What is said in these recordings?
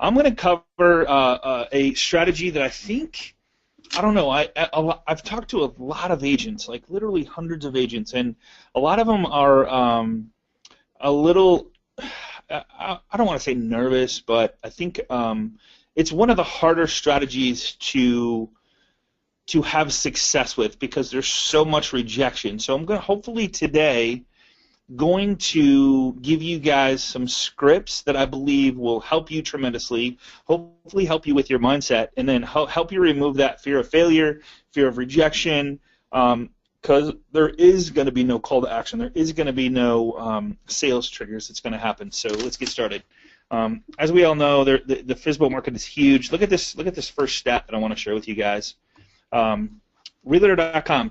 I'm going to cover a strategy that I think, I don't know, I've talked to a lot of agents, like literally hundreds of agents, and a lot of them are a little, I don't want to say nervous, but I think it's one of the harder strategies to have success with because there's so much rejection. So I'm going to hopefully today going to give you guys some scripts that I believe will help you tremendously, hopefully help you with your mindset, and then help you remove that fear of failure, fear of rejection, because there is going to be no call to action. There is going to be no sales triggers that's going to happen. So let's get started. As we all know, the FSBO market is huge. Look at this first stat that I want to share with you guys. Realtor.com,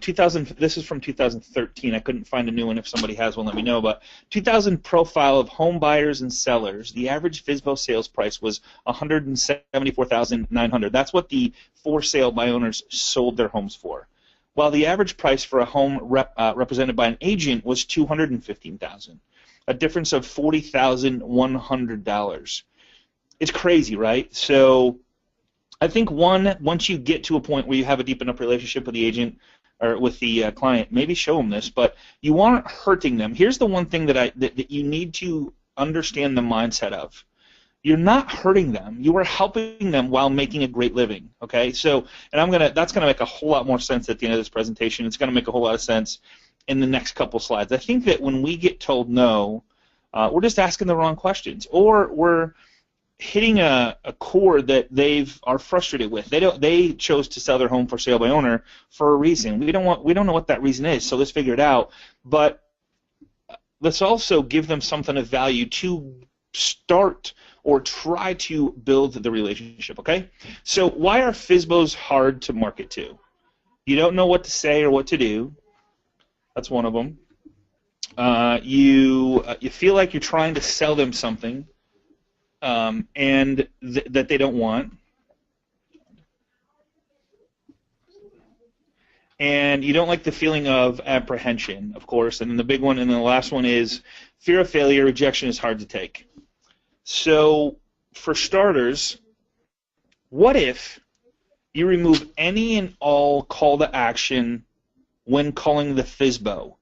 this is from 2013. I couldn't find a new one. If somebody has one, let me know. But 2000 profile of home buyers and sellers. The average FSBO sales price was $174,900. That's what the for sale by owners sold their homes for. While the average price for a home represented by an agent was $215,000, a difference of $40,100. It's crazy, right? So I think once you get to a point where you have a deep enough relationship with the agent or with the client, maybe show them this, but you aren't hurting them. Here's the one thing that you need to understand the mindset of. You're not hurting them. You are helping them while making a great living. Okay, so that's gonna make a whole lot more sense at the end of this presentation. It's gonna make a whole lot of sense in the next couple slides. I think that when we get told no, we're just asking the wrong questions, or we're hitting a chord that are frustrated with. They chose to sell their home for sale by owner for a reason. We don't know what that reason is, so let's figure it out. But let's also give them something of value to start or try to build the relationship, okay? So why are FSBOs hard to market to? You don't know what to say or what to do. That's one of them. You feel like you're trying to sell them something and that they don't want. And you don't like the feeling of apprehension, of course. And then the big one, and then the last one is fear of failure. Rejection is hard to take. So for starters, what if you remove any and all call to action when calling the FSBO,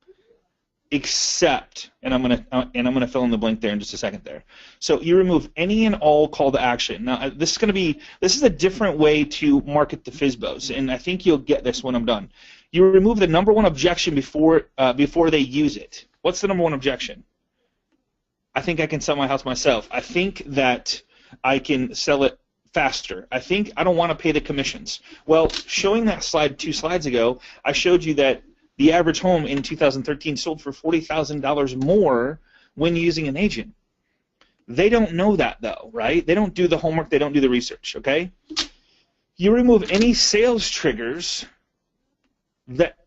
except, and I'm gonna fill in the blank there in just a second there. So you remove any and all call to action. Now this is a different way to market the FSBOs, and I think you'll get this when I'm done. You remove the number one objection before they use it. What's the number one objection? I think I can sell my house myself. I think that I can sell it faster. I think I don't want to pay the commissions. Well, showing that slide 2 slides ago, I showed you that the average home in 2013 sold for $40,000 more when using an agent. They don't know that, though, right? They don't do the homework. They don't do the research, okay? You remove any sales triggers that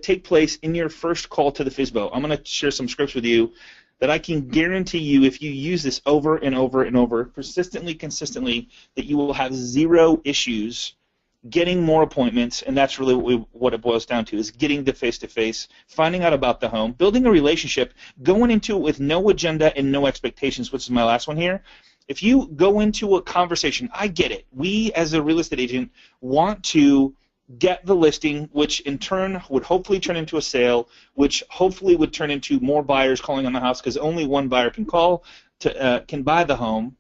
take place in your first call to the FSBO. I'm going to share some scripts with you that I can guarantee you, if you use this over and over and over, persistently, consistently, that you will have zero issues getting more appointments, and that's really what it boils down to, is getting the face-to-face, finding out about the home, building a relationship, going into it with no agenda and no expectations, which is my last one here. If you go into a conversation, I get it. We, as a real estate agent, want to get the listing, which in turn would hopefully turn into a sale, which hopefully would turn into more buyers calling on the house, because only one buyer can buy the home.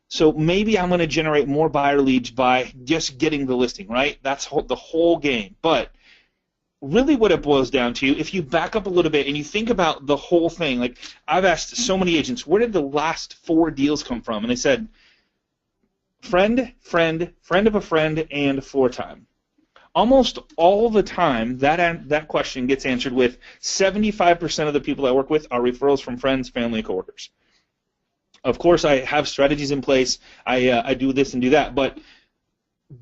So maybe I'm going to generate more buyer leads by just getting the listing, right? That's the whole game. But really what it boils down to, if you back up a little bit and you think about the whole thing, like I've asked so many agents, where did the last 4 deals come from? And they said, friend, friend, friend of a friend, and floor time. Almost all the time, that question gets answered with 75% of the people I work with are referrals from friends, family, and coworkers. Of course, I have strategies in place. I do this and do that, but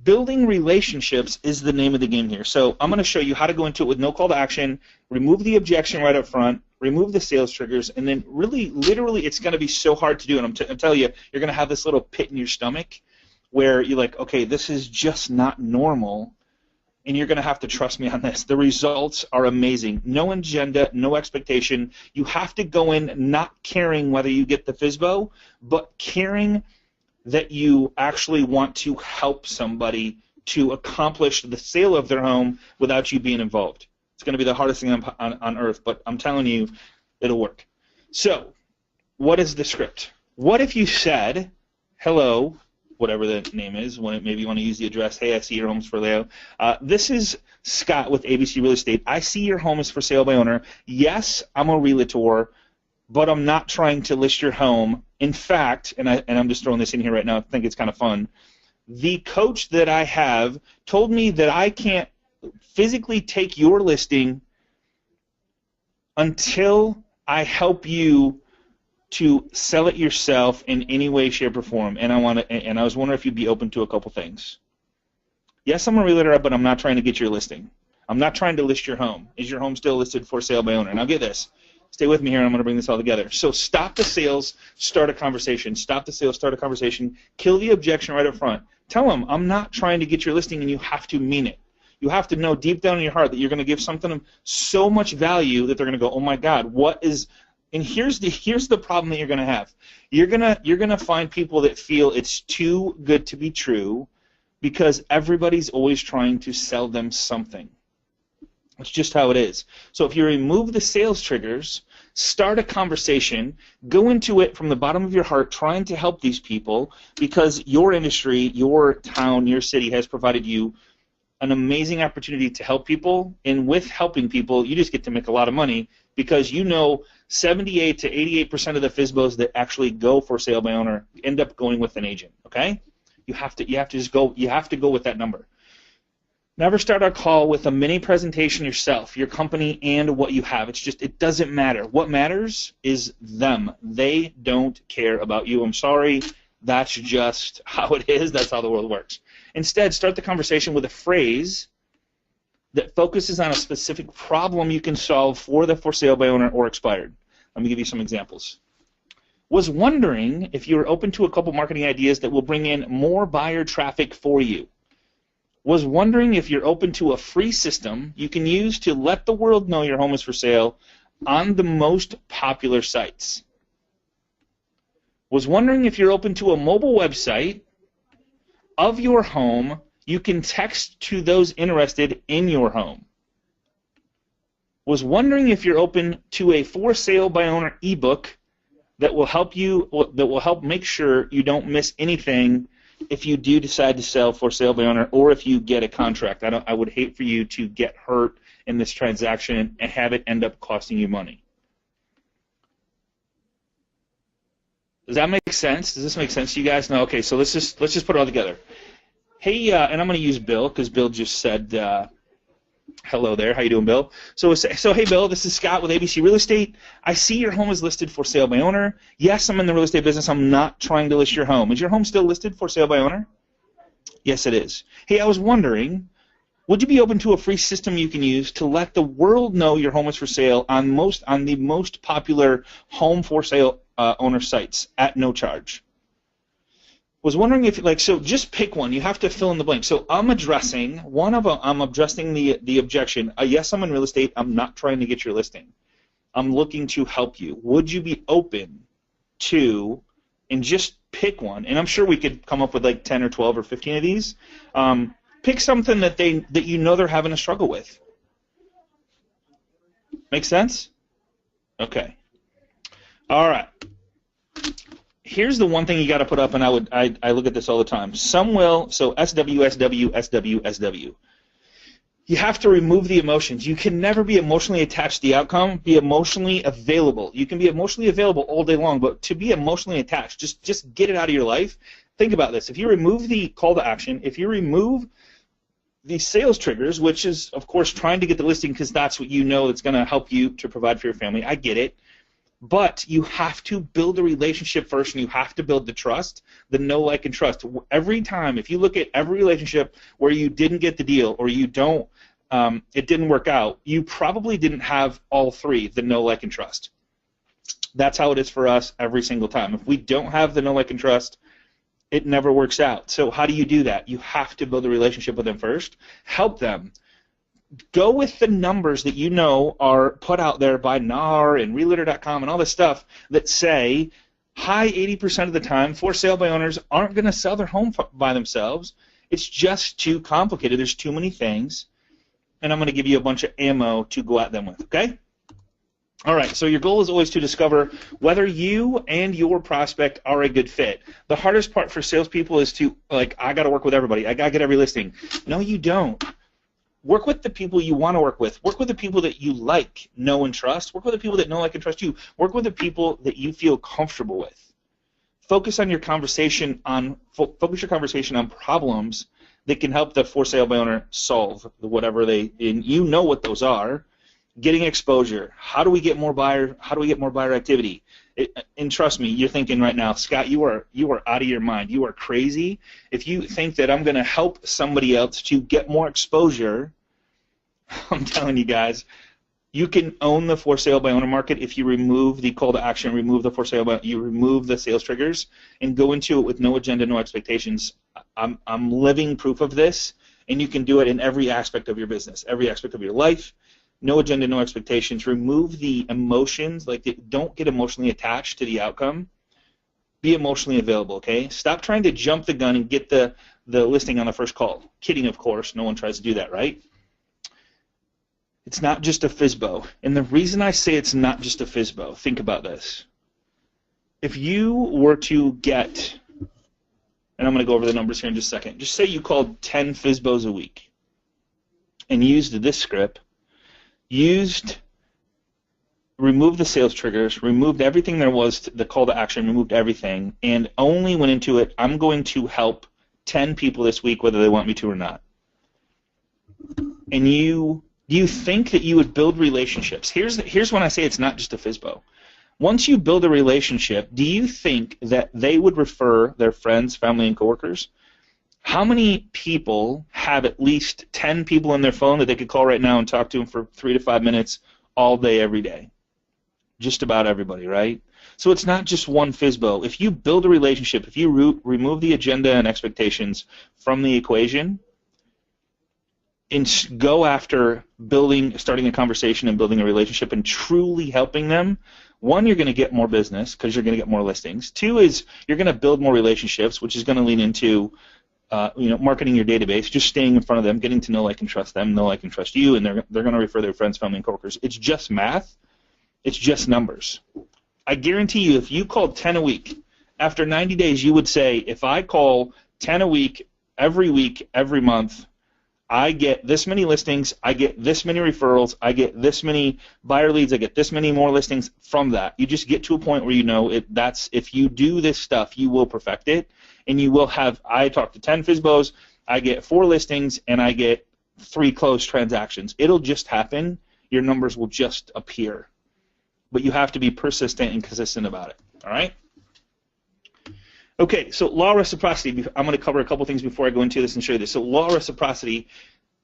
building relationships is the name of the game here. So I'm going to show you how to go into it with no call to action, remove the objection right up front, remove the sales triggers, and then really, literally, it's going to be so hard to do. And I'm telling you, you're going to have this little pit in your stomach where you're like, okay, this is just not normal. And you're going to have to trust me on this. The results are amazing. No agenda, no expectation. You have to go in not caring whether you get the FSBO, but caring that you actually want to help somebody to accomplish the sale of their home without you being involved. It's going to be the hardest thing on earth, but I'm telling you, it'll work. So, what is the script? What if you said, hello, whatever the name is, maybe you want to use the address, hey, I see your home's for sale. This is Scott with ABC Real Estate. I see your home is for sale by owner. Yes, I'm a realtor, but I'm not trying to list your home. In fact, and I'm just throwing this in here right now, I think it's kind of fun, the coach that I have told me that I can't physically take your listing until I help you to sell it yourself in any way, shape, or form. And I was wondering if you'd be open to a couple things. Yes, I'm a realtor, but I'm not trying to get your listing. I'm not trying to list your home. Is your home still listed for sale by owner? Now get this. Stay with me here. I'm going to bring this all together. So stop the sales, start a conversation. Stop the sales, start a conversation. Kill the objection right up front. Tell them, I'm not trying to get your listing, and you have to mean it. You have to know deep down in your heart that you're going to give something of so much value that they're going to go, oh my God, what is? And here's the problem that you're going to have. You're going to find people that feel it's too good to be true because everybody's always trying to sell them something. It's just how it is. So if you remove the sales triggers, start a conversation, go into it from the bottom of your heart trying to help these people because your industry, your town, your city has provided you an amazing opportunity to help people, and with helping people, you just get to make a lot of money because you know 78 to 88% of the FSBOs that actually go for sale by owner end up going with an agent. Okay, you have to just go. You have to go with that number. Never start a call with a mini presentation yourself, your company, and what you have. It doesn't matter. What matters is them. They don't care about you. I'm sorry. That's just how it is. That's how the world works. Instead, start the conversation with a phrase that focuses on a specific problem you can solve for the for sale by owner or expired. Let me give you some examples. Was wondering if you're open to a couple marketing ideas that will bring in more buyer traffic for you. Was wondering if you're open to a free system you can use to let the world know your home is for sale on the most popular sites. Was wondering if you're open to a mobile website of your home you can text to those interested in your home. Was wondering if you're open to a for sale by owner ebook that will help make sure you don't miss anything if you do decide to sell for sale by owner or if you get a contract. I would hate for you to get hurt in this transaction and have it end up costing you money. Does that make sense? Does this make sense to you guys? No. Okay. So let's just put it all together. Hey, and I'm going to use Bill because Bill just said hello there. How you doing, Bill? So hey, Bill. This is Scott with ABC Real Estate. I see your home is listed for sale by owner. Yes, I'm in the real estate business. I'm not trying to list your home. Is your home still listed for sale by owner? Yes, it is. Hey, I was wondering, would you be open to a free system you can use to let the world know your home is for sale on the most popular home for sale owner sites at no charge? Was wondering if so just pick one. You have to fill in the blank. So I'm addressing the objection. Yes, I'm in real estate. I'm not trying to get your listing. I'm looking to help you. Would you be open to, and just pick one, and I'm sure we could come up with like 10 or 12 or 15 of these. Pick something that you know they're having a struggle with. Make sense? Okay. All right. Here's the one thing you got to put up, and I look at this all the time. Some will, so SW, SW, SW, SW. You have to remove the emotions. You can never be emotionally attached to the outcome. Be emotionally available. You can be emotionally available all day long, but to be emotionally attached, just get it out of your life. Think about this. If you remove the call to action, if you remove the sales triggers, which is, of course, trying to get the listing because that's what you know that's going to help you to provide for your family. I get it. But you have to build a relationship first, and you have to build the trust, the know, like, and trust. Every time, if you look at every relationship where you didn't get the deal or you don't, it didn't work out, you probably didn't have all three, the know, like, and trust. That's how it is for us every single time. If we don't have the know, like, and trust, it never works out. So how do you do that? You have to build a relationship with them first. Help them. Go with the numbers that you know are put out there by NAR and Realtor.com and all this stuff that say high 80% of the time, for sale by owners aren't going to sell their home by themselves. It's just too complicated. There's too many things, and I'm going to give you a bunch of ammo to go at them with, okay? All right, so your goal is always to discover whether you and your prospect are a good fit. The hardest part for salespeople is to, like, I got to work with everybody. I got to get every listing. No, you don't. Work with the people you want to work with. Work with the people that you like, know, and trust. Work with the people that know, like, and trust you. Work with the people that you feel comfortable with. Focus your conversation on problems that can help the for sale by owner solve whatever and you know what those are. Getting exposure. How do we get more buyer? How do we get more buyer activity? And trust me, you're thinking right now, Scott, you are out of your mind. You are crazy. If you think that I'm going to help somebody else to get more exposure, I'm telling you guys, you can own the for sale by owner market if you remove the call to action, remove the for sale by, you remove the sales triggers, and go into it with no agenda, no expectations. I'm living proof of this, and you can do it in every aspect of your business, every aspect of your life. No agenda, no expectations. Remove the emotions. Like, don't get emotionally attached to the outcome. Be emotionally available, okay? Stop trying to jump the gun and get the listing on the first call. Kidding, of course. No one tries to do that, right? It's not just a FSBO. And the reason I say it's not just a FSBO, think about this. If you were to get, and I'm going to go over the numbers here in just a second, just say you called 10 FSBOs a week and used this script, removed the sales triggers, removed everything there was, the call to action, removed everything, and only went into it, I'm going to help 10 people this week whether they want me to or not. And do you think that you would build relationships? Here's when I say it's not just a FSBO. Once you build a relationship, do you think that they would refer their friends, family, and coworkers? How many people have at least 10 people on their phone that they could call right now and talk to them for 3 to 5 minutes all day, every day? Just about everybody, right? So it's not just one FSBO. If you build a relationship, if you remove the agenda and expectations from the equation and go after starting a conversation and building a relationship and truly helping them, one, you're going to get more business because you're going to get more listings. Two is you're going to build more relationships, which is going to lean into marketing your database, just staying in front of them, getting to know, like, and trust them, know, like, and trust you, and they're going to refer their friends, family, and coworkers. It's just math. It's just numbers. I guarantee you, if you called 10 a week, after 90 days, you would say, if I call 10 a week, every month, I get this many listings, I get this many referrals, I get this many buyer leads, I get this many more listings from that. You just get to a point where you know if you do this stuff, you will perfect it. And you will have, I talk to 10 FSBOs, I get 4 listings, and I get 3 closed transactions. It'll just happen. Your numbers will just appear. But you have to be persistent and consistent about it. All right? Okay, so law of reciprocity. I'm going to cover a couple things before I go into this and show you this. So law of reciprocity,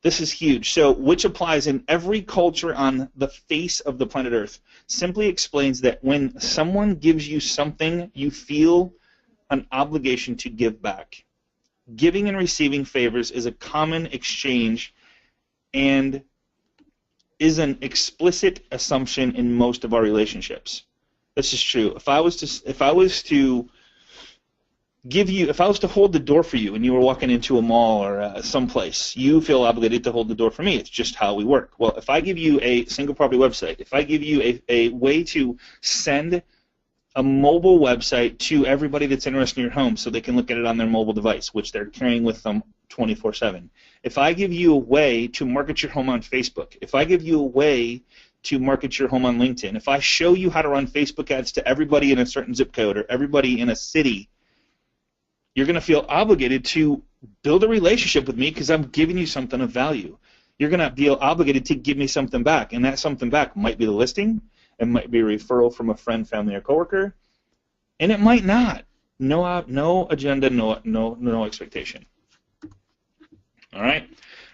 this is huge. So which applies in every culture on the face of the planet Earth. Simply explains that when someone gives you something, you feel an obligation to give back. Giving and receiving favors is a common exchange and is an explicit assumption in most of our relationships. This is true. If I was to hold the door for you and you were walking into a mall or someplace, you feel obligated to hold the door for me. It's just how we work. Well, if I give you a single property website, if I give you a way to send a mobile website to everybody that's interested in your home so they can look at it on their mobile device, which they're carrying with them 24/7. If I give you a way to market your home on Facebook, if I give you a way to market your home on LinkedIn, if I show you how to run Facebook ads to everybody in a certain zip code or everybody in a city, you're going to feel obligated to build a relationship with me because I'm giving you something of value. You're going to feel obligated to give me something back, and that something back might be the listing. It might be a referral from a friend, family, or coworker, and it might not. No agenda, no expectation. All right?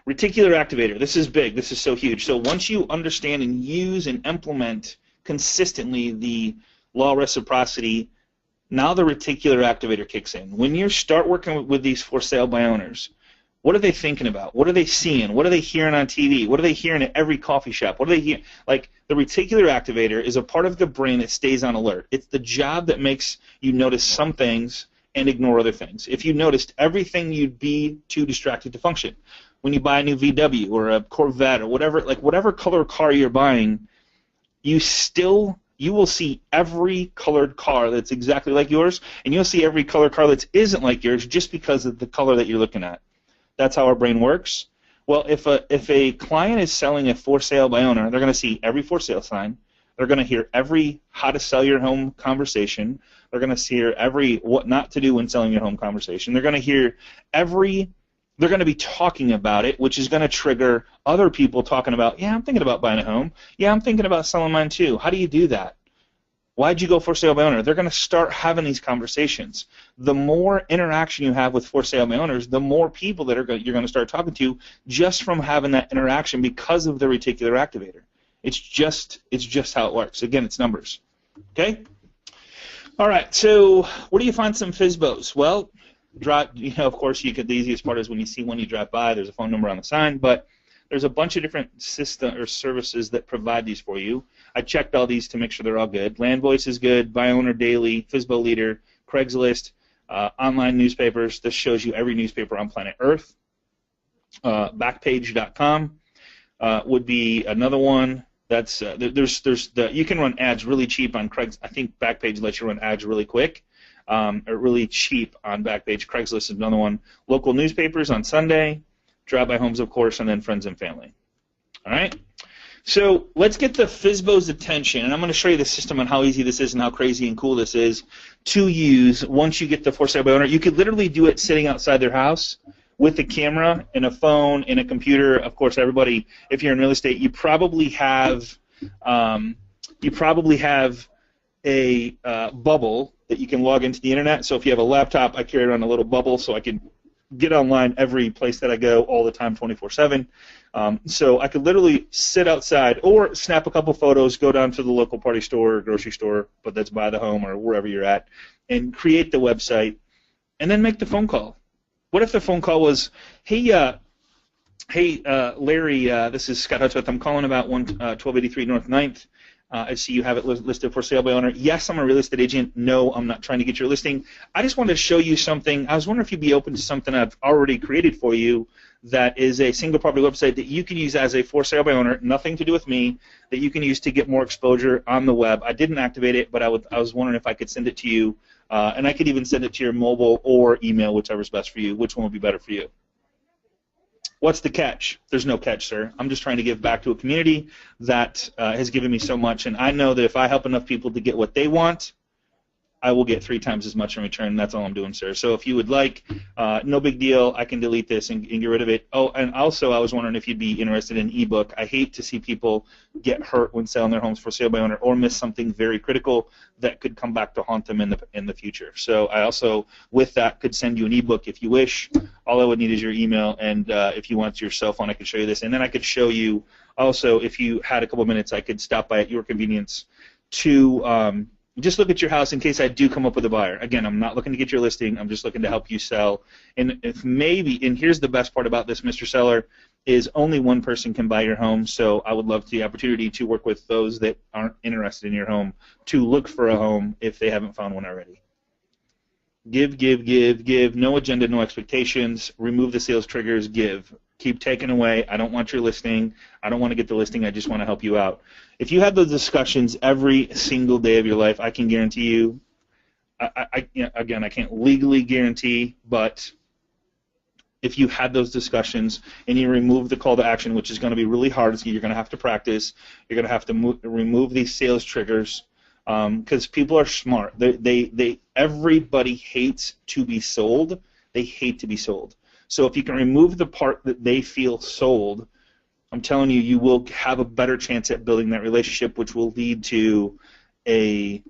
Reticular activator. This is big. This is so huge. So once you understand and use and implement consistently the law of reciprocity, now the reticular activator kicks in. When you start working with these for sale by owners, What are they thinking about? What are they seeing? What are they hearing on TV? What are they hearing at every coffee shop? What are they hearing? Like, the reticular activator is a part of the brain that stays on alert. It's the job that makes you notice some things and ignore other things. If you noticed everything, you'd be too distracted to function. When you buy a new VW or a Corvette or whatever, like whatever color car you're buying, you will see every colored car that's exactly like yours, and you'll see every colored car that isn't like yours just because of the color that you're looking at. That's how our brain works. Well, if a client is selling a for sale by owner, they're going to see every for sale sign. They're going to hear every how to sell your home conversation. They're going to hear every what not to do when selling your home conversation. They're going to hear they're going to be talking about it, which is going to trigger other people talking about, yeah, I'm thinking about buying a home. Yeah, I'm thinking about selling mine too. How do you do that? Why'd you go for sale by owner? They're going to start having these conversations. The more interaction you have with for sale by owners, the more people that you're going to start talking to just from having that interaction because of the reticular activator. It's just how it works. Again, it's numbers. Okay? All right, so where do you find some FSBOs? Well, of course, the easiest part is when you see one, you drive by, there's a phone number on the sign, but there's a bunch of different system or services that provide these for you. I checked all these to make sure they're all good. LandVoice is good, Buy Owner Daily, FSBO Leader, Craigslist, online newspapers. This shows you every newspaper on planet Earth. Backpage.com would be another one. That's you can run ads really cheap on Craigslist. I think Backpage lets you run ads really quick. Or really cheap on Backpage. Craigslist is another one. Local newspapers on Sunday. Drive-by homes, of course, and then friends and family. All right? So let's get the FSBO's attention, and I'm going to show you the system on how easy this is and how crazy and cool this is to use once you get the for sale by owner. You could literally do it sitting outside their house with a camera and a phone and a computer. Of course, everybody, if you're in real estate, you probably have a bubble that you can log into the internet. So if you have a laptop, I carry around a little bubble so I can get online every place that I go all the time, 24/7. So I could literally sit outside or snap a couple photos, go down to the local party store or grocery store, but that's by the home or wherever you're at, and create the website, and then make the phone call. What if the phone call was, hey, Larry, this is Scott Hudspeth. I'm calling about 1283 North 9th. I see you have it listed for sale by owner. Yes, I'm a real estate agent. No, I'm not trying to get your listing. I just wanted to show you something. I was wondering if you'd be open to something I've already created for you that is a single property website that you can use as a for sale by owner, nothing to do with me, that you can use to get more exposure on the web. I didn't activate it, but I was wondering if I could send it to you, and I could even send it to your mobile or email, whichever's best for you. Which one would be better for you? What's the catch? There's no catch, sir. I'm just trying to give back to a community that has given me so much, and I know that if I help enough people to get what they want, I will get 3 times as much in return. That's all I'm doing, sir. So if you would like, no big deal. I can delete this and get rid of it. Oh, and also I was wondering if you'd be interested in an ebook. I hate to see people get hurt when selling their homes for sale by owner or miss something very critical that could come back to haunt them in the future. So I also, with that, could send you an ebook if you wish. All I would need is your email, and if you want your cell phone, I could show you this. And then I could show you also, if you had a couple minutes, I could stop by at your convenience to just look at your house in case I do come up with a buyer. Again, I'm not looking to get your listing. I'm just looking to help you sell. And if maybe, and here's the best part about this, Mr. Seller, is only one person can buy your home. So I would love the opportunity to work with those that aren't interested in your home to look for a home if they haven't found one already. Give, give, give, give. No agenda, no expectations. Remove the sales triggers. Give. Keep taking away. I don't want your listing. I don't want to get the listing. I just want to help you out. If you have those discussions every single day of your life, I can guarantee you, again, I can't legally guarantee, but if you had those discussions and you remove the call to action, which is going to be really hard, so you're going to have to practice, you're going to have to remove these sales triggers, because people are smart. Everybody hates to be sold. They hate to be sold. So if you can remove the part that they feel sold, I'm telling you, you will have a better chance at building that relationship, which will lead to a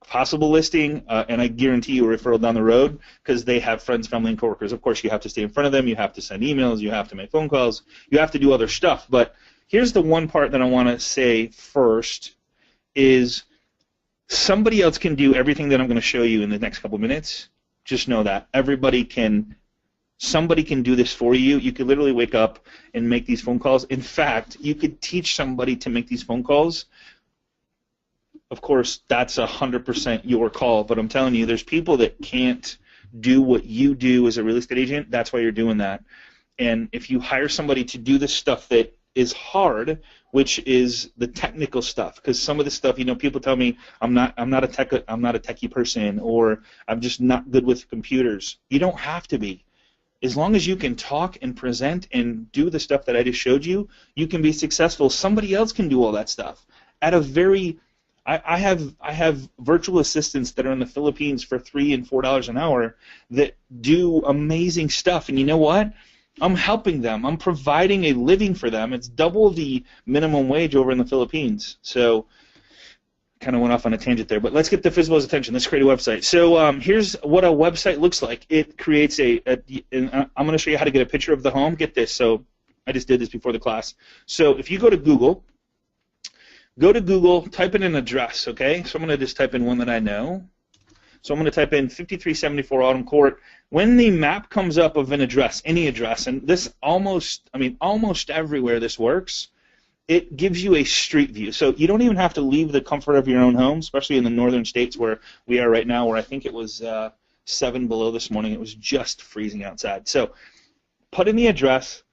possible listing, and I guarantee you a referral down the road because they have friends, family, and coworkers. Of course, you have to stay in front of them. You have to send emails. You have to make phone calls. You have to do other stuff. But here's the one part that I want to say first is somebody else can do everything that I'm going to show you in the next couple minutes. Just know that. Everybody can Somebody can do this for you. You could literally wake up and make these phone calls. In fact, you could teach somebody to make these phone calls. Of course, that's 100% your call, but I'm telling you, there's people that can't do what you do as a real estate agent. That's why you're doing that. And if you hire somebody to do the stuff that is hard, which is the technical stuff, because some of the stuff, people tell me I'm not a techie person, or I'm just not good with computers. You don't have to be. As long as you can talk and present and do the stuff that I just showed you, you can be successful. Somebody else can do all that stuff at a very I have virtual assistants that are in the Philippines for $3 and $4 an hour that do amazing stuff, and you know what? I'm helping them. I'm providing a living for them. It's double the minimum wage over in the Philippines. So kind of went off on a tangent there, but let's get the FSBO's attention. Let's create a website. So here's what a website looks like. It creates and I'm going to show you how to get a picture of the home. Get this. So I just did this before the class. So if you go to Google, type in an address, okay? So I'm going to just type in one that I know. So I'm going to type in 5374 Autumn Court. When the map comes up of an address, any address, and this almost everywhere this works, it gives you a street view. So you don't even have to leave the comfort of your own home, especially in the northern states where we are right now, where I think it was 7 below this morning. It was just freezing outside. So put in the address,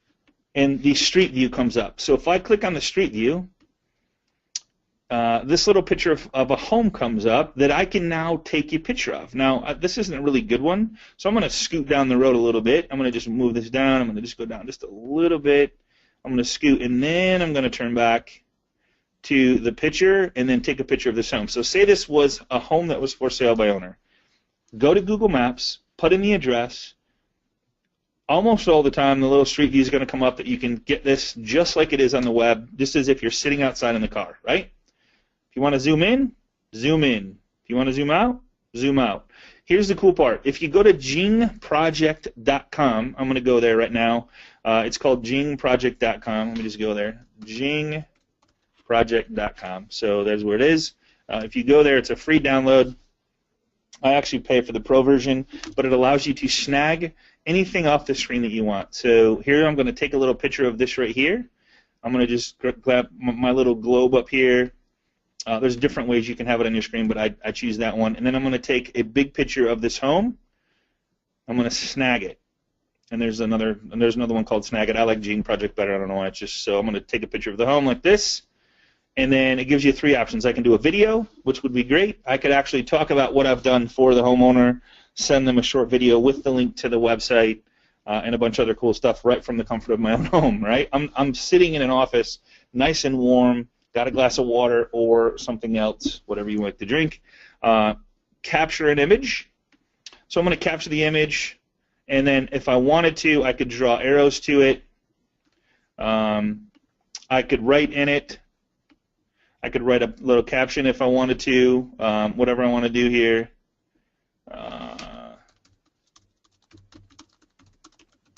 and the street view comes up. So if I click on the street view, this little picture of a home comes up that I can now take a picture of. Now, this isn't a really good one, so I'm going to scoot down the road a little bit. I'm going to just move this down. I'm going to just go down just a little bit. I'm going to scoot, and then I'm going to turn back to the picture and then take a picture of this home. So say this was a home that was for sale by owner. Go to Google Maps, put in the address. Almost all the time, the little street view is going to come up that you can get this just like it is on the web, just as if you're sitting outside in the car, right? If you want to zoom in, zoom in. If you want to zoom out, zoom out. Here's the cool part. If you go to jingproject.com, I'm going to go there right now. It's called jingproject.com. Let me just go there. jingproject.com. So there's where it is. If you go there, it's a free download. I actually pay for the pro version, but it allows you to snag anything off the screen that you want. So here I'm going to take a little picture of this right here. I'm going to just grab my little globe up here. There's different ways you can have it on your screen, but I choose that one. And then I'm going to take a big picture of this home. I'm going to snag it. And there's another one called Snag It. I like Gene Project better. I don't know why. It's just so I'm going to take a picture of the home like this. And then it gives you 3 options. I can do a video, which would be great. I could actually talk about what I've done for the homeowner, send them a short video with the link to the website, and a bunch of other cool stuff right from the comfort of my own home, right? I'm sitting in an office, nice and warm, got a glass of water or something else, whatever you like to drink. Capture an image. So I'm going to capture the image, and then if I wanted to, I could draw arrows to it. I could write in it. I could write a little caption if I wanted to, whatever I want to do here.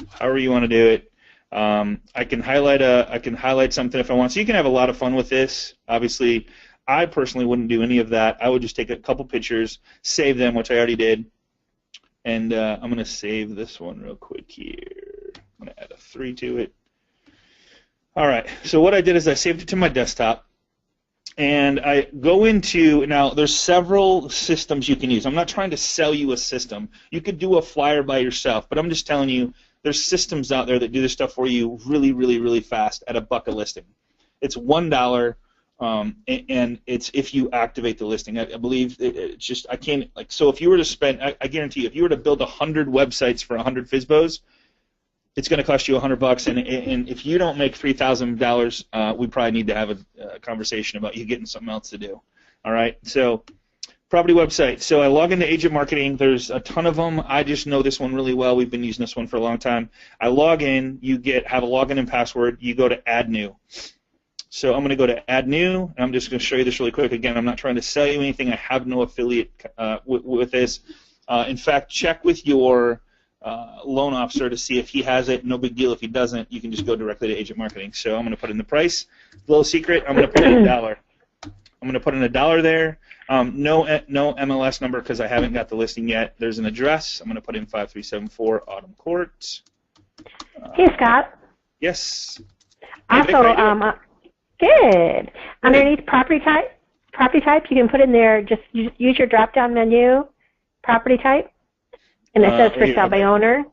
However you want to do it. I can highlight something if I want. So you can have a lot of fun with this. Obviously, I personally wouldn't do any of that. I would just take a couple pictures, save them, which I already did. And I'm going to save this one real quick here. I'm going to add a 3 to it. All right. So what I did is I saved it to my desktop. And I go into, now there's several systems you can use. I'm not trying to sell you a system. You could do a flyer by yourself, but I'm just telling you there's systems out there that do this stuff for you really, really, really fast at $1 a listing. It's $1, and it's if you activate the listing. I believe it's just, I can't, like, so if you were to spend, I guarantee you, if you were to build 100 websites for 100 FSBOs, it's going to cost you $100, and if you don't make $3,000, we probably need to have a conversation about you getting something else to do. All right, so property website. So I log into agent marketing. There's a ton of them. I just know this one really well. We've been using this one for a long time. I log in. You have a login and password. You go to Add New. So I'm going to go to Add New, and I'm just going to show you this really quick. Again, I'm not trying to sell you anything. I have no affiliate with this. In fact, check with your loan officer to see if he has it. No big deal if he doesn't. You can just go directly to agent marketing. So I'm going to put in the price. Little secret, I'm going to put in $1. I'm I'm going to put in $1 there. No MLS number because I haven't got the listing yet. There's an address. I'm going to put in 5374 Autumn Court. Hey, Scott. Yes. Hey, also, good. Underneath property type, you can put in there, just use your drop-down menu, property type, and it says for sale by owner.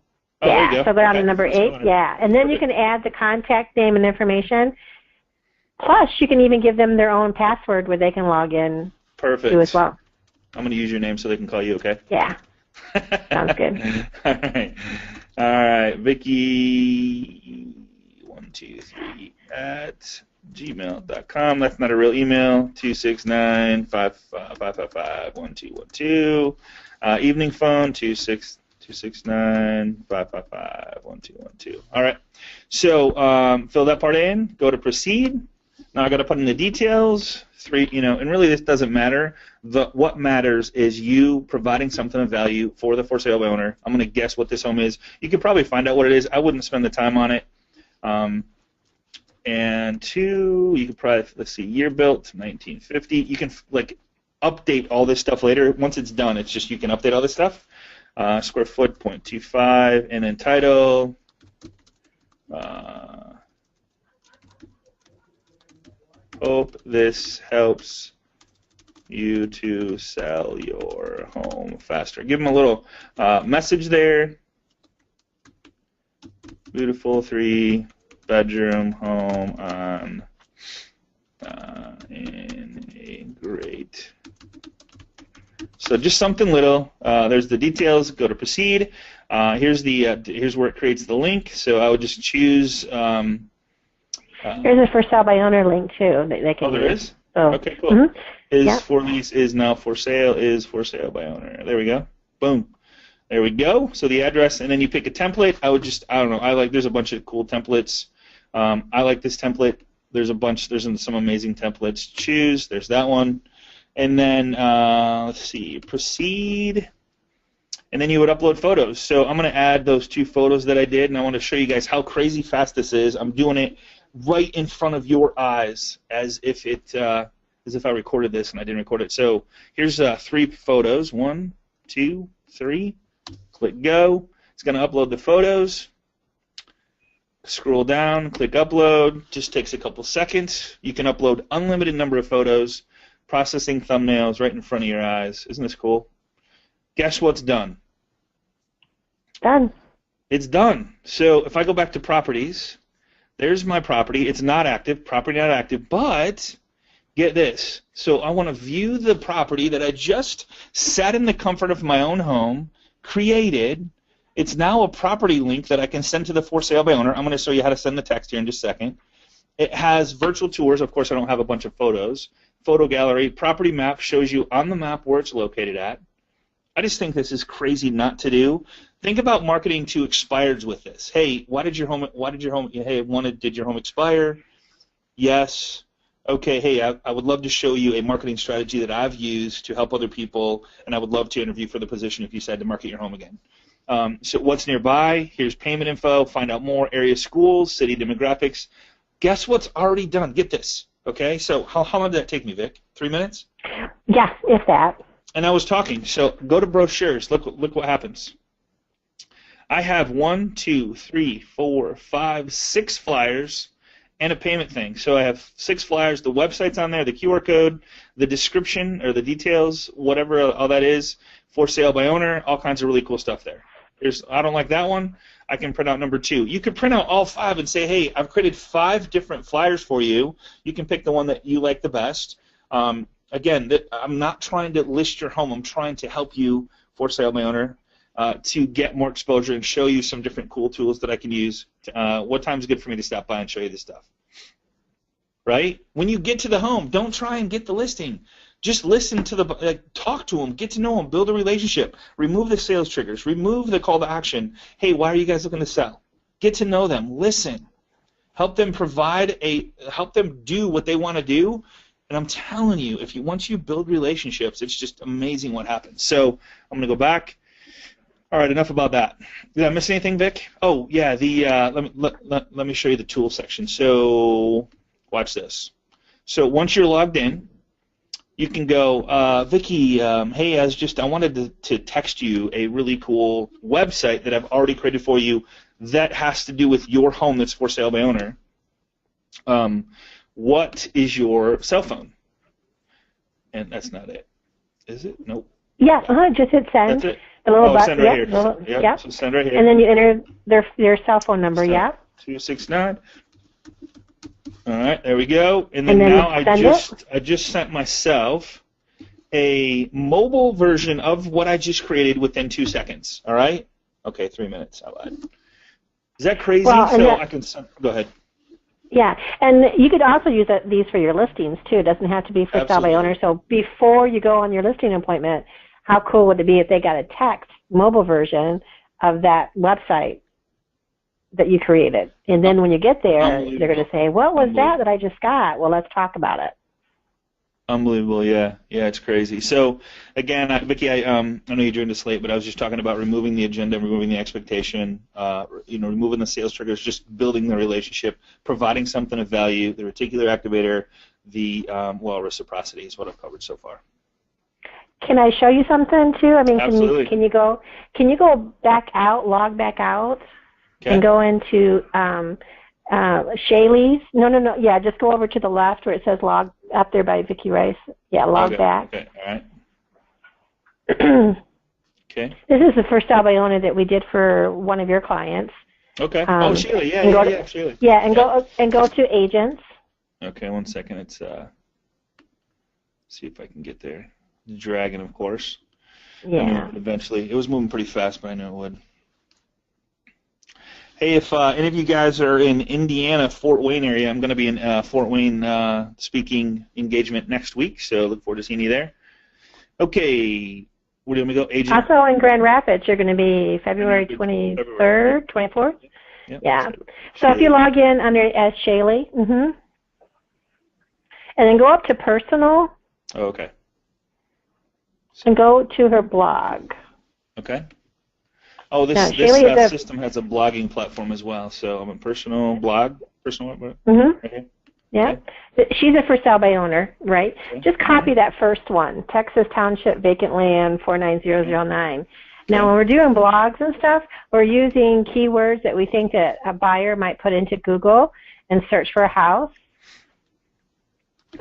Oh, yeah, there you go. So they're on the number 8. Yeah, and then you can add the contact name and information. Plus, you can even give them their own password where they can log in. Perfect. Too as well. I'm going to use your name so they can call you, okay? Yeah. Sounds good. All right. Vicky123 at gmail.com. That's not a real email. 269-555-1212. Evening phone, 269-555-1212. All right. So fill that part in. Go to proceed. Now I got to put in the details. And really this doesn't matter. What matters is you providing something of value for the for sale by owner. I'm going to guess what this home is. You could probably find out what it is. I wouldn't spend the time on it. And 2, you could probably, let's see, year built, 1950. You can update all this stuff later. Once it's done, it's just you can update all this stuff. Square foot, 0.25, and then title. Hope this helps you to sell your home faster. Give them a little message there. Beautiful 3-bedroom home in a great. So just something little. There's the details. Go to proceed. Here's where it creates the link. So I would just choose. Here's a for sale by owner link too. They can there use. is? So, okay, cool. Is for lease, is now for sale, is for sale by owner. There we go. Boom. There we go. So the address, and then you pick a template. I don't know. There's a bunch of cool templates. I like this template. There's some amazing templates. Choose. There's that one. And then, let's see, proceed. And then you would upload photos. So I'm going to add those 2 photos that I did, and I want to show you guys how crazy fast this is. I'm doing it right in front of your eyes, as if I recorded this and I didn't record it. So here's 3 photos. 1, 2, 3. Click go. It's going to upload the photos. Scroll down, click upload. Just takes a couple seconds. You can upload unlimited number of photos. Processing thumbnails right in front of your eyes. Isn't this cool? Guess what's done? Done. It's done. So if I go back to properties, there's my property. It's not active. Property not active. But get this. So I want to view the property that I just sat in the comfort of my own home, created. It's now a property link that I can send to the for sale by owner. I'm going to show you how to send the text here in just a second. It has virtual tours. Of course, I don't have a bunch of photos. Photo gallery. Property map shows you on the map where it's located at. I just think this is crazy not to do. Think about marketing to expireds with this. Hey, did your home expire? Yes. Okay, hey, I would love to show you a marketing strategy that I've used to help other people, and I would love to interview for the position if you decide to market your home again. So what's nearby? Here's payment info, find out more, area schools, city demographics. Guess what's already done? Get this. Okay, so how long did that take me, Vic? 3 minutes? Yeah, if that. And I was talking. So go to brochures. Look what happens. I have 1, 2, 3, 4, 5, 6 flyers and a payment thing. So I have 6 flyers. The website's on there, the QR code, the description or the details, whatever all that is, for sale by owner, all kinds of really cool stuff there. I don't like that one. I can print out number 2. You could print out all 5 and say, hey, I've created 5 different flyers for you. You can pick the one that you like the best. Again, I'm not trying to list your home. I'm trying to help you, for sale by owner, to get more exposure and show you some different cool tools that I can use. What time is good for me to stop by and show you this stuff? Right? When you get to the home, don't try and get the listing. Just listen to talk to them, get to know them, build a relationship. Remove the sales triggers. Remove the call to action. Hey, why are you guys looking to sell? Get to know them. Listen. Help them help them do what they want to do. And I'm telling you, once you build relationships, it's just amazing what happens. So I'm going to go back. All right, enough about that. Did I miss anything, Vic? Oh, yeah. Let me show you the tool section. So watch this. So once you're logged in, you can go, Vicky, hey, I wanted to text you a really cool website that I've already created for you that has to do with your home that's for sale by owner. What is your cell phone? And that's not it. Is it? Nope. Yeah, just hit send. That's it. The little button. Send right here. Yep. So send right here. And then you enter their cell phone number, yeah. 269. All right, there we go. And then now I just sent myself a mobile version of what I just created within 2 seconds. All right? Okay, 3 minutes. I lied. Is that crazy? Well, I can go ahead. Yeah, and you could also use these for your listings too. It doesn't have to be for sale by owner. So before you go on your listing appointment, how cool would it be if they got a text mobile version of that website that you created? And then when you get there, they're going to say, what was that I just got? Well, let's talk about it. Unbelievable, yeah, it's crazy. So again, Vicki, I know you joined us late, but I was just talking about removing the agenda, removing the expectation, removing the sales triggers, just building the relationship, providing something of value, the reticular activator, the reciprocity is what I've covered so far. Can I show you something too? I mean, Absolutely. Can you go back out, log back out, and go into Shaylee's? No. Yeah, just go over to the left where it says log up there by Vicki Rice. Yeah, log back. Okay, all right. Okay. This is the first sale by owner that we did for one of your clients. Okay. Shaylee, Shaylee. Yeah, and go to agents. Okay, 1 second. It's see if I can get there. The dragon, of course. Yeah. Eventually, it was moving pretty fast, but I knew it would. Hey, if any of you guys are in Indiana, Fort Wayne area, I'm going to be in Fort Wayne speaking engagement next week, so look forward to seeing you there. Okay, where do we go? Agent. Also in Grand Rapids, you're going to be February 23rd, 24th? Yep. Yeah. So if you log in as Shaylee, and then go up to personal. Oh, okay. And go to her blog. Okay. Oh, this system has a blogging platform as well. So I'm a personal blog, personal what? Okay. Yeah. Okay. She's a for sale by owner, right? Okay. Just copy that first one, Texas Township Vacant Land 49009. Okay. Now, when we're doing blogs and stuff, we're using keywords that we think that a buyer might put into Google and search for a house.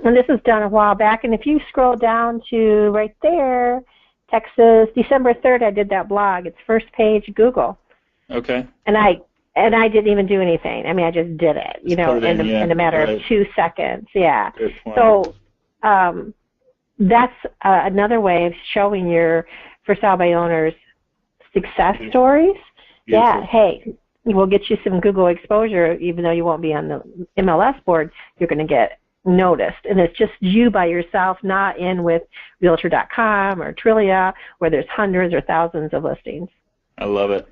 And this was done a while back. And if you scroll down to right there, Texas, December 3rd, I did that blog. It's first page Google. Okay. And I didn't even do anything. I mean, I just did it, in a matter of 2 seconds. Yeah. So that's another way of showing your for sale by owners success stories. Beautiful. Yeah. Hey, we'll get you some Google exposure, even though you won't be on the MLS board. You're going to get noticed, and it's just you by yourself, not in with Realtor.com or Trillia, where there's hundreds or thousands of listings. I love it.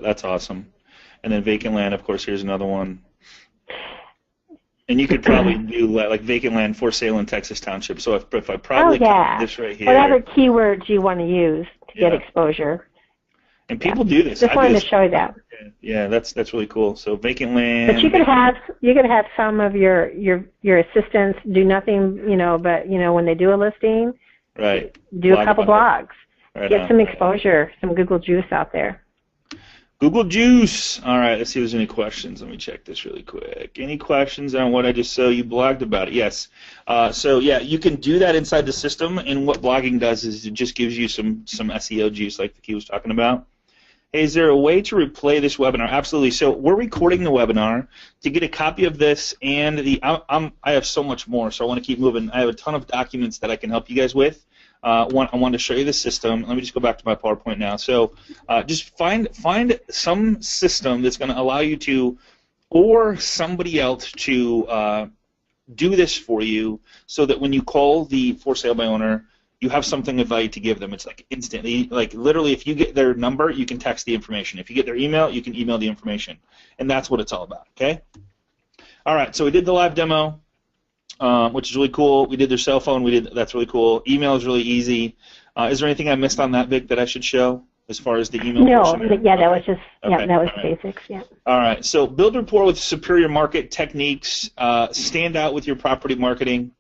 That's awesome. And then vacant land, of course. Here's another one. And you could probably do like vacant land for sale in Texas Township. So if I probably copy this right here, whatever keywords you want to use to get exposure. And people do this. Just wanted to show you that. Yeah, that's really cool. So vacant land. But you could have some of your assistants do nothing, but when they do a listing, right, do a couple blogs, get some exposure, some Google juice out there. Google juice. All right, let's see if there's any questions. Let me check this really quick. Any questions on what I just saw? You blogged about it. Yes. So yeah, you can do that inside the system. And what blogging does is it just gives you some SEO juice, like Vicky was talking about. Hey, is there a way to replay this webinar? Absolutely. So we're recording the webinar. To get a copy of this and I have so much more, so I want to keep moving. I have a ton of documents that I can help you guys with. I want to show you the system. Let me just go back to my PowerPoint now. So just find some system that's going to allow you to, or somebody else to do this for you, so that when you call the for sale by owner, you have something of value to give them. It's like instantly, like literally, if you get their number, you can text the information. If you get their email, you can email the information. And that's what it's all about, okay? All right, so we did the live demo, which is really cool. We did their cell phone. That's really cool. Email is really easy. Is there anything I missed on that, Vic, that I should show as far as the email portion? No, yeah, that was just, that was basics, yeah. All right, so build rapport with superior market techniques, stand out with your property marketing,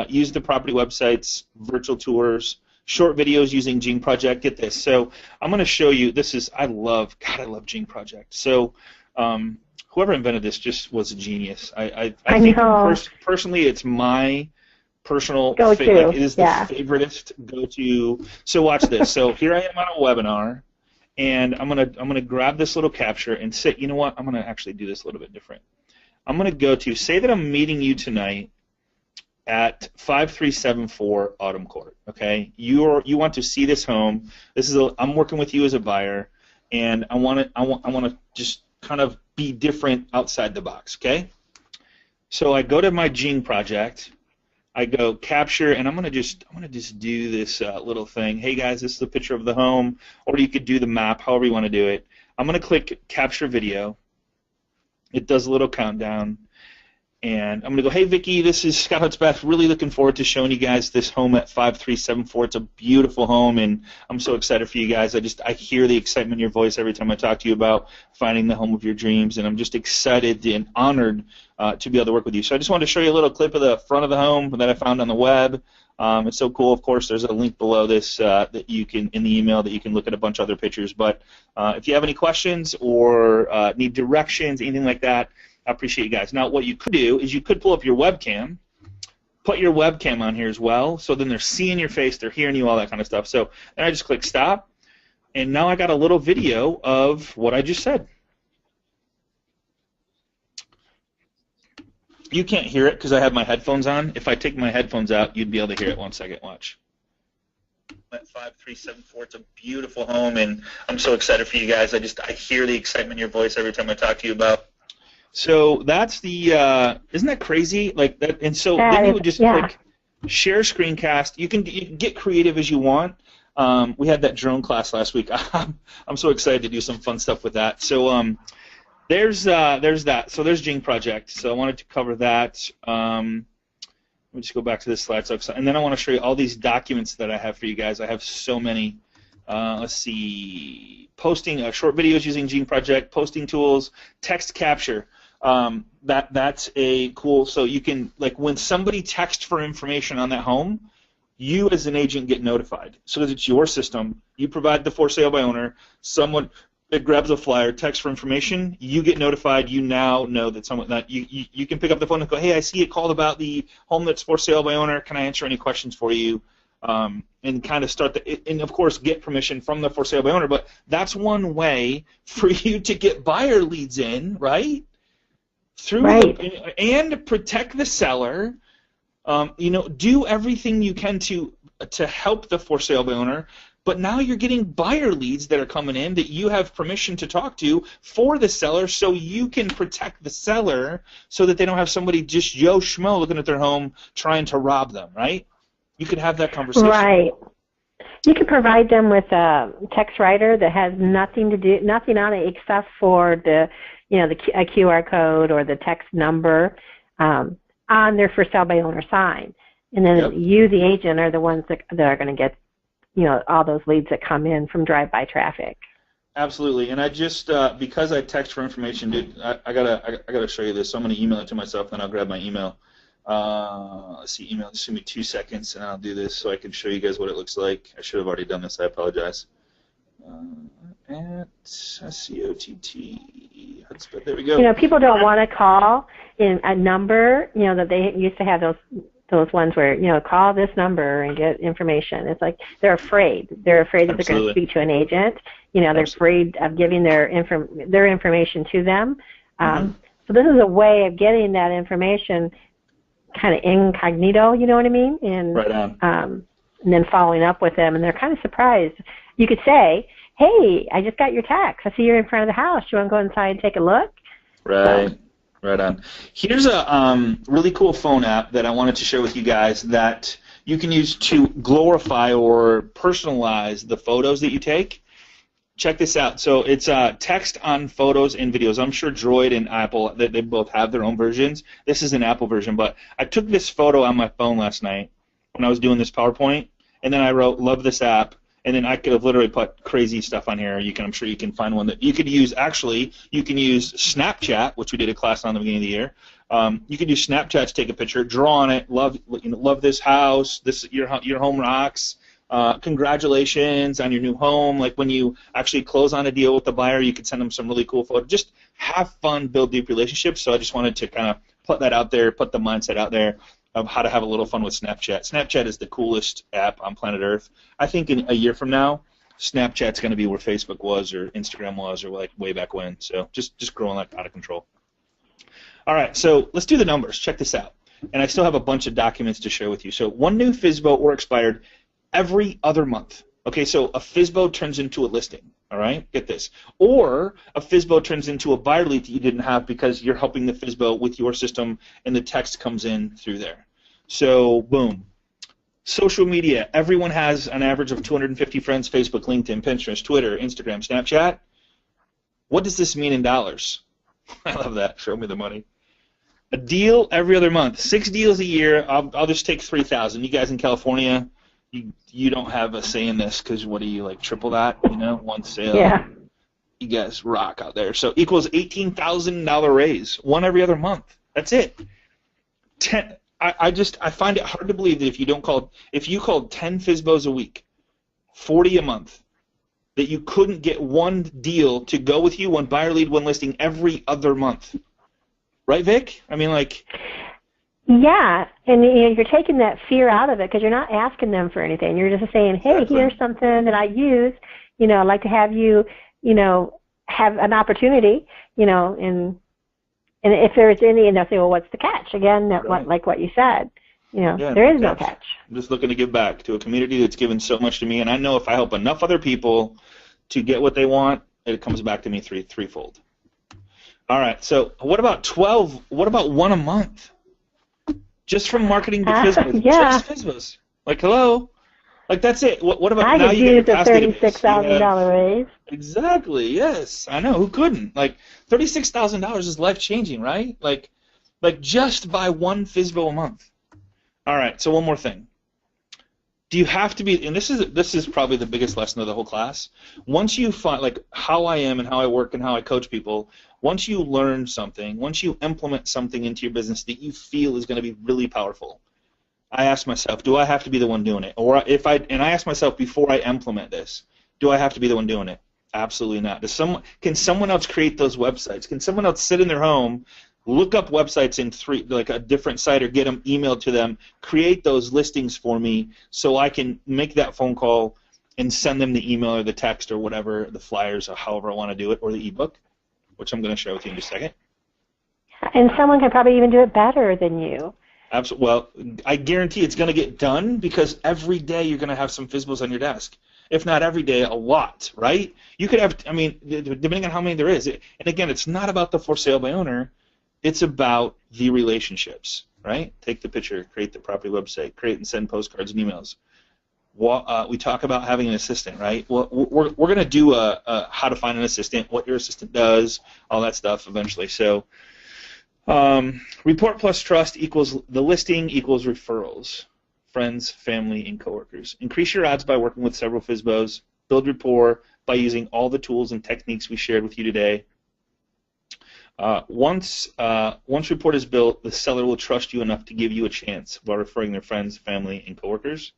use the property websites, virtual tours, short videos using Gene Project. Get this. So I'm going to show you. I love Gene Project. So whoever invented this just was a genius. I think personally it's my personal go-to. It is the favoriteest go-to. So watch this. So here I am on a webinar, and I'm gonna grab this little capture and say, you know what? I'm gonna actually do this a little bit different. I'm gonna say that I'm meeting you tonight at 5374 Autumn Court. Okay, you want to see this home. I'm working with you as a buyer, and I want to just kind of be different outside the box. Okay, so I go to my Gene Project. I go capture, and I'm gonna just do this little thing. Hey guys, this is a picture of the home, or you could do the map, however you want to do it. I'm gonna click capture video. It does a little countdown, and I'm gonna go, hey Vicky, this is Scott Hutzbeth. Really looking forward to showing you guys this home at 5374. It's a beautiful home, and I'm so excited for you guys. I hear the excitement in your voice every time I talk to you about finding the home of your dreams, and I'm just excited and honored to be able to work with you. So I just wanted to show you a little clip of the front of the home that I found on the web. It's so cool. Of course, there's a link below this that you can, in the email, that you can look at a bunch of other pictures. But if you have any questions or need directions, anything like that, I appreciate you guys. Now, what you could do is you could pull up your webcam, put your webcam on here as well, so then they're seeing your face, they're hearing you, all that kind of stuff. So then I just click stop, and now I got a little video of what I just said. You can't hear it because I have my headphones on. If I take my headphones out, you'd be able to hear it. 1 second, watch. At 5374, it's a beautiful home, and I'm so excited for you guys. I hear the excitement in your voice every time I talk to you about. So that's the isn't that crazy? Like that, and so then you would just click share screencast. You can get creative as you want. We had that drone class last week. I'm so excited to do some fun stuff with that. So there's that. So there's Gene Project. So I wanted to cover that. Let me just go back to this slide. And then I want to show you all these documents that I have for you guys. I have so many. Let's see. Posting short videos using Gene Project, posting tools, text capture. That's a cool. So you can, like, when somebody texts for information on that home, you as an agent get notified. So that it's your system. You provide the for sale by owner. Someone that grabs a flyer, text for information, you get notified. You now know that you can pick up the phone and go, hey, I see it called about the home that's for sale by owner. Can I answer any questions for you? And kind of start and of course get permission from the for sale by owner. But that's one way for you to get buyer leads in, right? And protect the seller. Do everything you can to help the for sale by owner. But now you're getting buyer leads that are coming in that you have permission to talk to for the seller, so you can protect the seller so that they don't have somebody just Joe Schmo looking at their home trying to rob them, right? You could have that conversation. Right. You could provide them with a text writer that has nothing on it except for a QR code or the text number on their for sale by owner sign, and then you, the agent, are the ones that are going to get all those leads that come in from drive-by traffic. Absolutely, and I just because I text for information, dude, I gotta show you this. So I'm going to email it to myself, then I'll grab my email. Let's see, email. Just give me 2 seconds, and I'll do this so I can show you guys what it looks like. I should have already done this. I apologize. At SCOTT. There we go. People don't want to call in a number. That they used to have those ones where call this number and get information. It's like they're afraid. They're afraid that they're going to speak to an agent. They're afraid of giving their information to them. So this is a way of getting that information kind of incognito, you know what I mean? And, right on. And then following up with them, and they're kind of surprised. You could say, hey, I just got your text. I see you're in front of the house. You want to go inside and take a look? Right. Right on. Here's a really cool phone app that I wanted to share with you guys that you can use to glorify or personalize the photos that you take. Check this out. So it's text on photos and videos. I'm sure Droid and Apple, they both have their own versions. This is an Apple version, but I took this photo on my phone last night when I was doing this PowerPoint, and then I wrote, love this app, and then I could have literally put crazy stuff on here. I'm sure you can find one that you could use. Actually, you can use Snapchat, which we did a class on at the beginning of the year. You can do Snapchat to take a picture, draw on it, love this house, your home rocks. Congratulations on your new home. Like when you actually close on a deal with the buyer, you could send them some really cool photos. Just have fun, build deep relationships. So I just wanted to kind of put that out there, put the mindset out there of how to have a little fun with Snapchat. Snapchat is the coolest app on planet Earth. I think in a year from now, Snapchat's going to be where Facebook was or Instagram was or like way back when. So just growing like out of control. All right, so let's do the numbers. Check this out. And I still have a bunch of documents to share with you. So one new FSBO or expired every other month. Okay, so a FSBO turns into a listing, all right? Get this. Or a FSBO turns into a buyer lead that you didn't have because you're helping the FSBO with your system and the text comes in through there. So, boom. Social media. Everyone has an average of 250 friends, Facebook, LinkedIn, Pinterest, Twitter, Instagram, Snapchat. What does this mean in dollars? I love that. Show me the money. A deal every other month. 6 deals a year. I'll just take 3,000. You guys in California, you don't have a say in this because what do you, like, triple that, you know, one sale? Yeah. You guys rock out there. So equals $18,000 raise, one every other month. That's it. I find it hard to believe that if you called 10 FSBOs a week, 40 a month, that you couldn't get one deal to go with you, one buyer lead, one listing every other month. Right, Vic? I mean, like... Yeah, and you're taking that fear out of it because you're not asking them for anything. You're just saying, hey, Exactly. Here's something that I use. I'd like to have you, have an opportunity, and if there's any, and they'll say, well, what's the catch? Again, Right. Like what you said, Yeah, there is no catch. I'm just looking to give back to a community that's given so much to me, and I know if I help enough other people to get what they want, it comes back to me threefold. All right, so what about 12? What about one a month? Just from marketing to FSBOs. Yeah. Just FSBOs. Like, hello? Like, that's it. What about I now could you get use your a past database. $36,000 raise. Exactly, yes. I know. Who couldn't? Like, $36,000 is life-changing, right? Like just by one FSBO a month. All right, so one more thing. Do you have to be, and this is probably the biggest lesson of the whole class, once you find, like, how I am and how I work and how I coach people, once you learn something, once you implement something into your business that you feel is going to be really powerful, I ask myself, do I have to be the one doing it? Or and I ask myself before I implement this, do I have to be the one doing it? Absolutely not. Can someone else create those websites? Can someone else sit in their home, look up websites in like a different site or get them emailed to them, create those listings for me so I can make that phone call and send them the email or the text or whatever, the flyers or however I want to do it, or the ebook, which I'm going to share with you in just a second. And someone can probably even do it better than you. Absolutely. Well, I guarantee it's going to get done because every day you're going to have some FSBOs on your desk. If not every day, a lot, right? You could have, depending on how many there is. And again, it's not about the for sale by owner. It's about the relationships, right? Take the picture, create the property website, create and send postcards and emails. We talk about having an assistant, right? Well, we're going to do a how to find an assistant, what your assistant does, all that stuff eventually. So report plus trust equals the listing equals referrals, friends, family, and coworkers. Increase your odds by working with several FSBOs. Build rapport by using all the tools and techniques we shared with you today. Once rapport is built, the seller will trust you enough to give you a chance while referring their friends, family, and coworkers.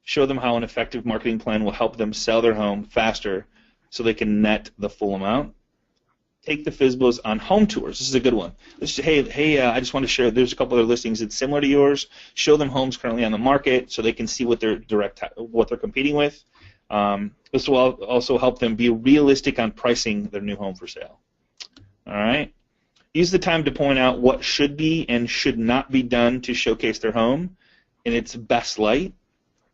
Show them how an effective marketing plan will help them sell their home faster so they can net the full amount. Take the FSBOs on home tours. This is a good one. Hey, I just want to share, there's a couple other listings that's similar to yours. Show them homes currently on the market so they can see what they're competing with. This will also help them be realistic on pricing their new home for sale. All right. Use the time to point out what should be and should not be done to showcase their home in its best light.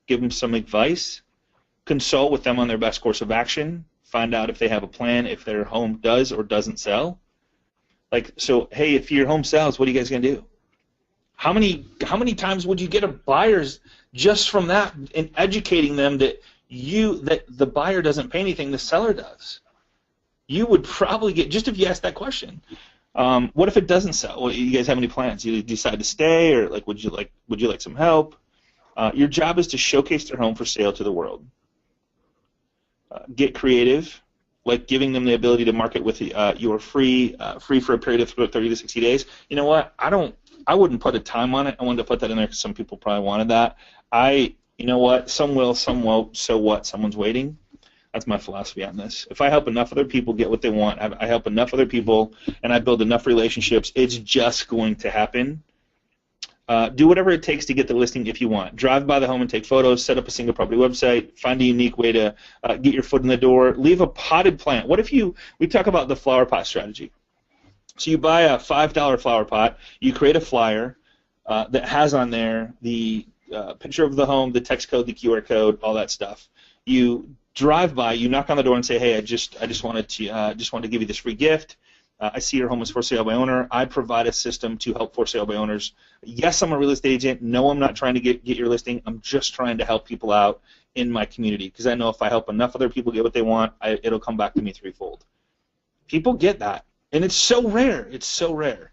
Give them some advice. Consult with them on their best course of action. Find out if they have a plan, if their home does or doesn't sell. Like, so, hey, if your home sells, what are you guys going to do? How many times would you get a buyers just from that and educating them that the buyer doesn't pay anything, the seller does? You would probably get, just if you ask that question. What if it doesn't sell? Well, you guys have any plans? You decide to stay, or like would you like some help? Your job is to showcase their home for sale to the world. Get creative. like giving them the ability to market with your free for a period of 30 to 60 days. You know what? I wouldn't put a time on it. I wanted to put that in there because some people probably wanted that. You know what? Some will, some won't. So what? Someone's waiting. That's my philosophy on this. If I help enough other people get what they want, I help enough other people, and I build enough relationships, it's just going to happen. Do whatever it takes to get the listing if you want. Drive by the home and take photos, set up a single property website, find a unique way to get your foot in the door, leave a potted plant. What if we talk about the flower pot strategy. So you buy a $5 flower pot, you create a flyer that has on there the picture of the home, the text code, the QR code, all that stuff. You drive by, you knock on the door and say, hey, I just wanted to give you this free gift. I see your home is for sale by owner. I provide a system to help for sale by owners. Yes, I'm a real estate agent. No, I'm not trying to get your listing. I'm just trying to help people out in my community because I know if I help enough other people get what they want, it'll come back to me threefold. People get that, and it's so rare. It's so rare.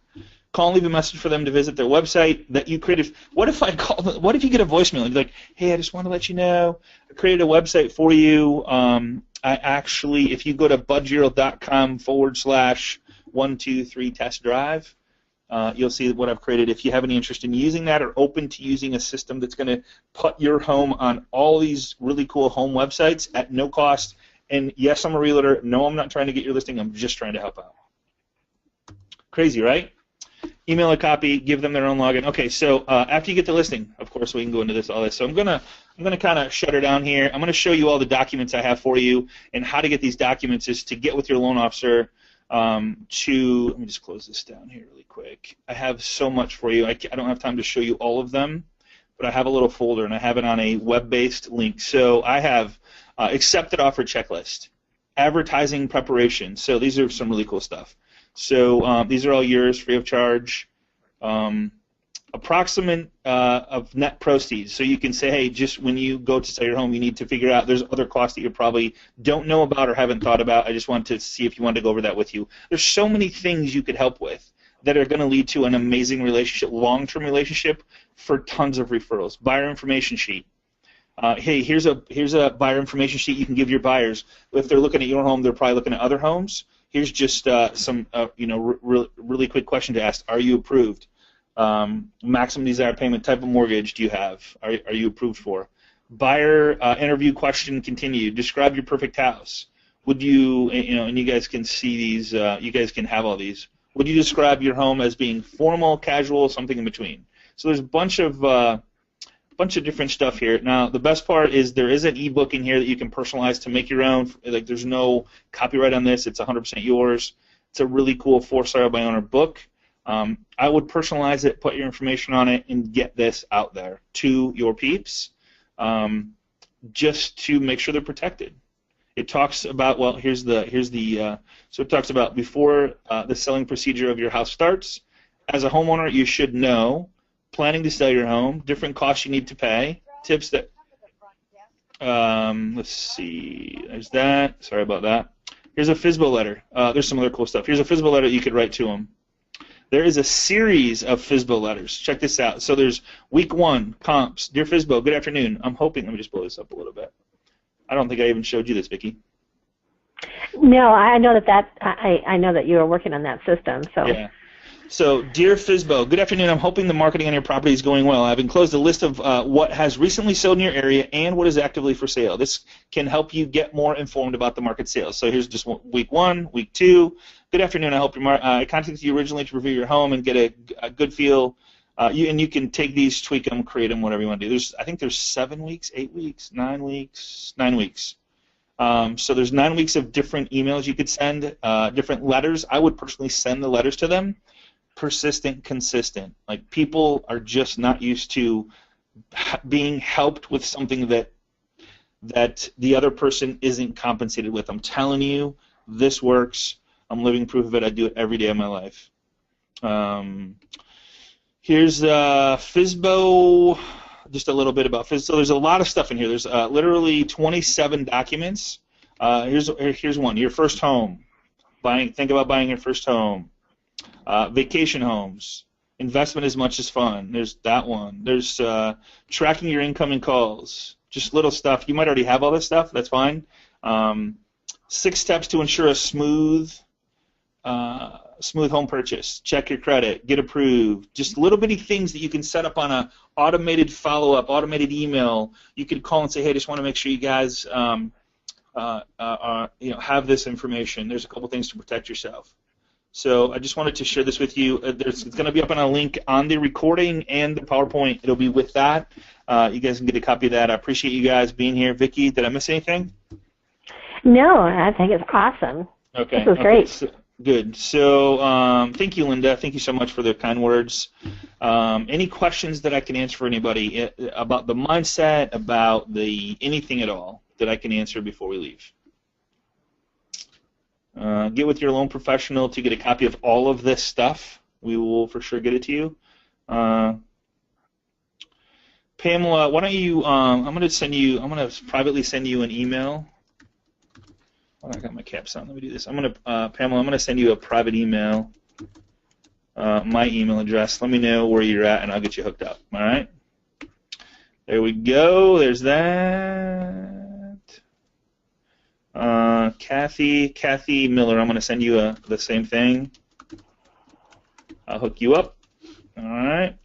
Call and leave a message for them to visit their website that you created. What if you get a voicemail and you're like, hey, I just want to let you know I created a website for you. If you go to budgereel.com/123 test drive, you'll see what I've created. If you have any interest in using that or open to using a system that's going to put your home on all these really cool home websites at no cost, and yes, I'm a realtor. No, I'm not trying to get your listing. I'm just trying to help out. Crazy, right? Email a copy, give them their own login. Okay, so after you get the listing, of course, we can go into all this. So I'm gonna kind of shut her down here. I'm gonna show you all the documents I have for you, and how to get these documents is to get with your loan officer. Let me just close this down here really quick. I have so much for you. I don't have time to show you all of them, but I have a little folder, and I have it on a web-based link. So I have accepted offer checklist, advertising preparation. So these are some really cool stuff. So these are all yours, free of charge. Approximate of net proceeds. So you can say, hey, just when you go to sell your home, you need to figure out there's other costs that you probably don't know about or haven't thought about. I just want to see if you want to go over that with you. There's so many things you could help with that are going to lead to an amazing relationship, long-term relationship for tons of referrals. Buyer information sheet. Hey, here's a buyer information sheet you can give your buyers. If they're looking at your home, they're probably looking at other homes. Here's just some really quick question to ask. Are you approved? Maximum desired payment, type of mortgage do you have? Are you approved for? Buyer interview question continued. Describe your perfect house. Would you, and you guys can see these, you guys can have all these. Would you describe your home as being formal, casual, something in between? So there's a bunch of different stuff here. Now, the best part is there is an ebook in here that you can personalize to make your own. Like, there's no copyright on this. It's 100% yours. It's a really cool for-sale by owner book. I would personalize it, put your information on it, and get this out there to your peeps, just to make sure they're protected. It talks about, well, so it talks about before the selling procedure of your house starts. As a homeowner, you should know planning to sell your home, different costs you need to pay, tips that, let's see, there's that, sorry about that. Here's a FSBO letter. There's some other cool stuff. Here's a FSBO letter that you could write to them. There is a series of FSBO letters. Check this out. So there's week 1, comps. Dear FSBO, good afternoon. I'm hoping, let me just blow this up a little bit. I don't think I even showed you this, Vicki. No, I know I know that you were working on that system. So. Yeah. So, dear FSBO, good afternoon. I'm hoping the marketing on your property is going well. I've enclosed a list of what has recently sold in your area and what is actively for sale. This can help you get more informed about the market sales. So here's just week 1, week 2. Good afternoon. I contacted you originally to review your home and get a good feel. You can take these, tweak them, create them, whatever you want to do. I think there's 7 weeks, 8 weeks, 9 weeks, 9 weeks. So there's 9 weeks of different emails you could send, different letters. I would personally send the letters to them. Persistent, consistent. Like, people are just not used to being helped with something that the other person isn't compensated with. I'm telling you, this works. I'm living proof of it. I do it every day of my life. Here's FSBO, just a little bit about FSBO. So there's a lot of stuff in here. There's literally 27 documents. Here's one. Your first home. Think about buying your first home. Vacation homes, investment as much as fun. There's that one. There's tracking your incoming calls. Just little stuff. You might already have all this stuff. That's fine. 6 steps to ensure a smooth home purchase. Check your credit, get approved. Just little bitty things that you can set up on a automated follow-up, automated email. You can call and say, hey, I just want to make sure you guys have this information. There's a couple things to protect yourself. So I just wanted to share this with you. It's going to be up on a link on the recording and the PowerPoint. It'll be with that. You guys can get a copy of that. I appreciate you guys being here. Vicki, did I miss anything? No, I think it's awesome. Okay. This was great. So, good. So thank you, Linda. Thank you so much for the kind words. Any questions that I can answer for anybody about the mindset, about anything at all that I can answer before we leave? Get with your loan professional to get a copy of all of this stuff. We will for sure get it to you. Pamela, why don't you? I'm going to privately send you an email. Oh, I got my caps on. Let me do this. Pamela, I'm going to send you a private email. My email address. Let me know where you're at, and I'll get you hooked up. All right. There we go. There's that. Kathy Miller, I'm going to send you the same thing. I'll hook you up. All right.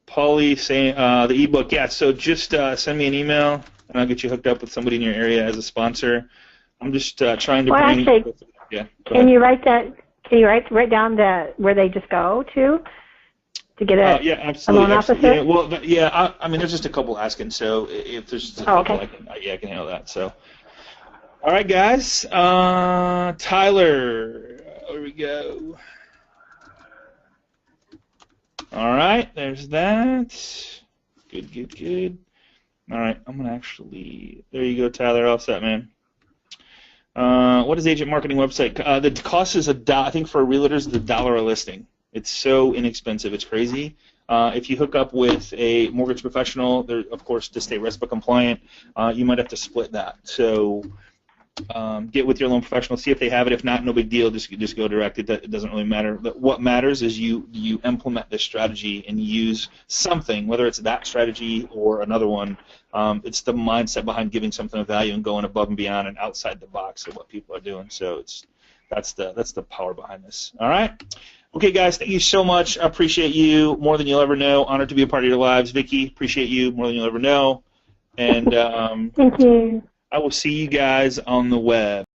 Paulie saying the ebook. Yeah, so just send me an email, and I'll get you hooked up with somebody in your area as a sponsor. I'm just trying to bring. Actually, yeah. Can you write that? Can you write down where they just go to get a loan officer? Yeah, well, I mean, there's just a couple asking, so if there's just a couple, okay. I can handle that. So, all right, guys. Tyler, here we go. All right, there's that. Good. All right, I'm gonna there you go, Tyler. All set, man. What is agent marketing website? The cost is I think for realtors, the $1 a listing. It's so inexpensive, it's crazy. If you hook up with a mortgage professional, they're, of course, to stay RESPA compliant, you might have to split that. So get with your loan professional, see if they have it. If not, no big deal. Just go direct. It doesn't really matter. But what matters is you implement this strategy and use something, whether it's that strategy or another one. It's the mindset behind giving something of value and going above and beyond and outside the box of what people are doing. So that's the power behind this. All right. Okay, guys, thank you so much. I appreciate you more than you'll ever know. Honored to be a part of your lives. Vicki, appreciate you more than you'll ever know. And thank you. I will see you guys on the web.